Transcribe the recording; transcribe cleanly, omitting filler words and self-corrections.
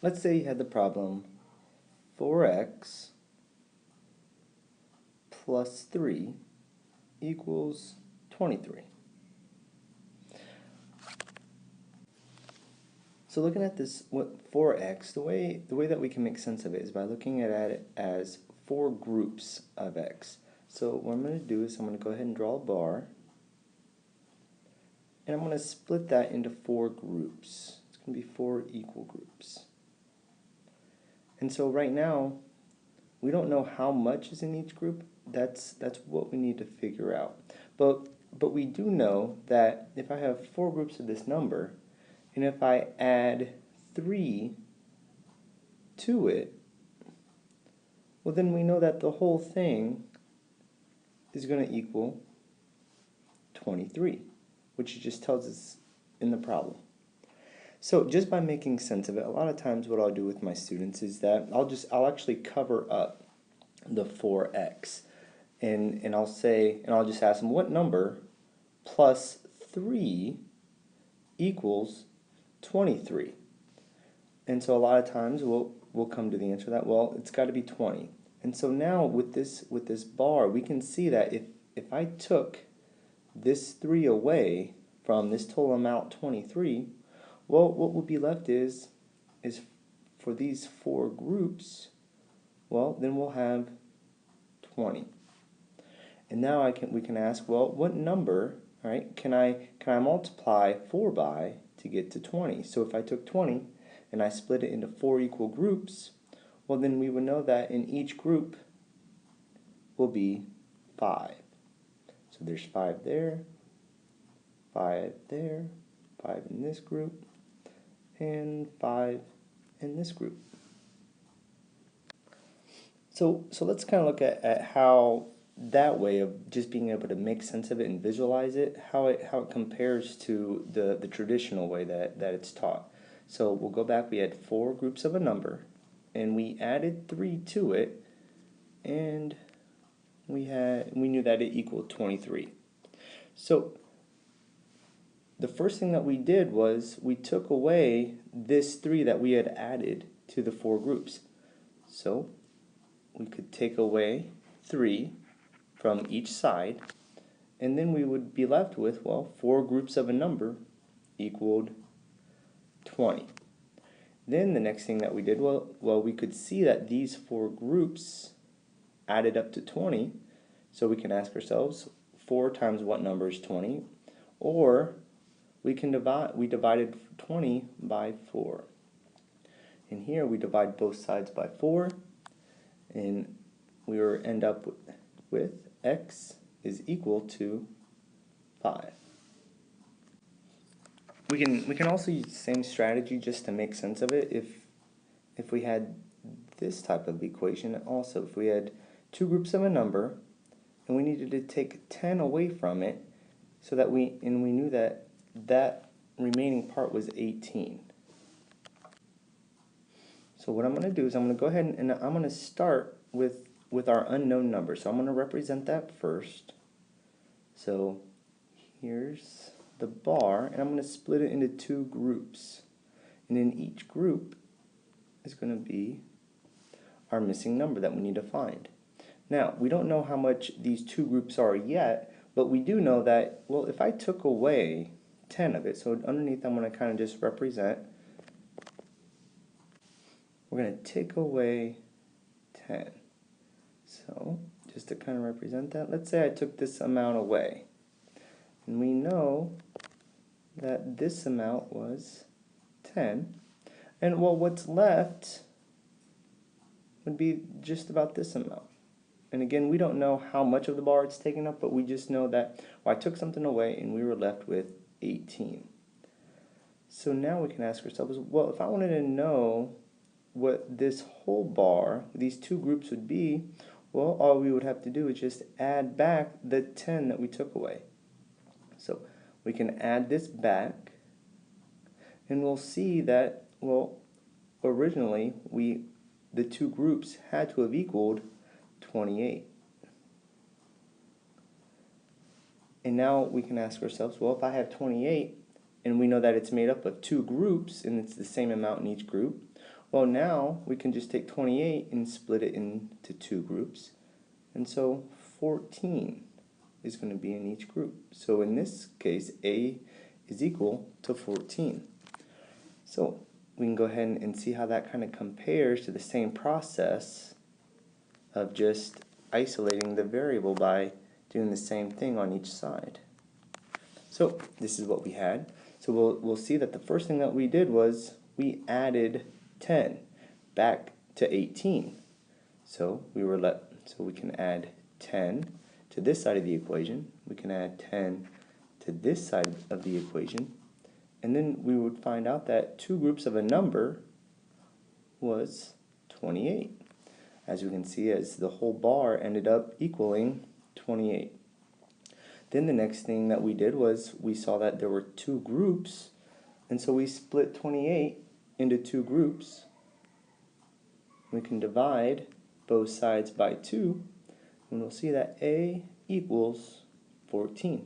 let's say you had the problem 4x plus 3 equals 23. So looking at this, what 4x, the way that we can make sense of it is by looking at it as 4 groups of x. So what I'm going to do is I'm going to go ahead and draw a bar, and I'm going to split that into 4 groups. It's going to be 4 equal groups. And so right now, we don't know how much is in each group. That's what we need to figure out. But we do know that if I have 4 groups of this number, and if I add 3 to it, well then we know that the whole thing is going to equal 23, which just tells us in the problem. So just by making sense of it, a lot of times what I'll do with my students is that I'll actually cover up the 4x, and I'll just ask them what number plus 3 equals 23. And so a lot of times we'll come to the answer that, well, it's got to be 20. And so now with this bar, we can see that if I took this 3 away from this total amount 23, well, what will be left is for these 4 groups, well, then we'll have 20. And now we can ask, well, what number, all right, can I multiply 4 by to get to 20? So if I took 20 and I split it into 4 equal groups, well, then we would know that in each group will be 5. So there's 5 there, 5 there, 5 in this group, and 5 in this group. So let's kind of look at how that way of just being able to make sense of it and visualize it, how it compares to the traditional way that it's taught. So we'll go back. We had 4 groups of a number, and we added 3 to it, and we knew that it equaled 23. So the first thing that we did was we took away this 3 that we had added to the 4 groups. So we could take away 3 from each side, and then we would be left with, well, 4 groups of a number equaled 20. Then the next thing that we did, well, we could see that these 4 groups added up to 20, so we can ask ourselves, 4 times what number is 20? Or we divided 20 by 4. And here we divide both sides by 4, and we end up with x is equal to 5. We can also use the same strategy just to make sense of it if we had this type of equation also. If we had 2 groups of a number and we needed to take 10 away from it, so that we knew that remaining part was 18. So what I'm going to do is I'm going to go ahead and I'm going to start with our unknown number. So I'm going to represent that first. So here's the bar, and I'm going to split it into 2 groups. And in each group is going to be our missing number that we need to find. Now, we don't know how much these 2 groups are yet, but we do know that, well, if I took away 10 of it, so underneath I'm going to kind of just represent, we're going to take away 10. So, just to kind of represent that, let's say I took this amount away. And we know that this amount was 10. And well, what's left would be just about this amount. And again, we don't know how much of the bar it's taken up, but we just know that, well, I took something away and we were left with 18. So now we can ask ourselves, well, if I wanted to know what this whole bar, these 2 groups would be, well, all we would have to do is just add back the 10 that we took away. So we can add this back, and we'll see that, well, originally the 2 groups had to have equaled 28. And now we can ask ourselves, well, if I have 28, and we know that it's made up of 2 groups, and it's the same amount in each group, Well, now we can just take 28 and split it into two groups. And so 14 is going to be in each group. So in this case, A is equal to 14. So we can go ahead and see how that kind of compares to the same process of just isolating the variable by doing the same thing on each side. So this is what we had. So we'll see that the first thing that we did was we added 10 back to 18. So we can add 10 to this side of the equation. We can add 10 to this side of the equation. And then we would find out that two groups of a number was 28. As we can see, as the whole bar ended up equaling 28. Then the next thing that we did was we saw that there were two groups, and so we split 28 into two groups. We can divide both sides by 2, and we'll see that A equals 14.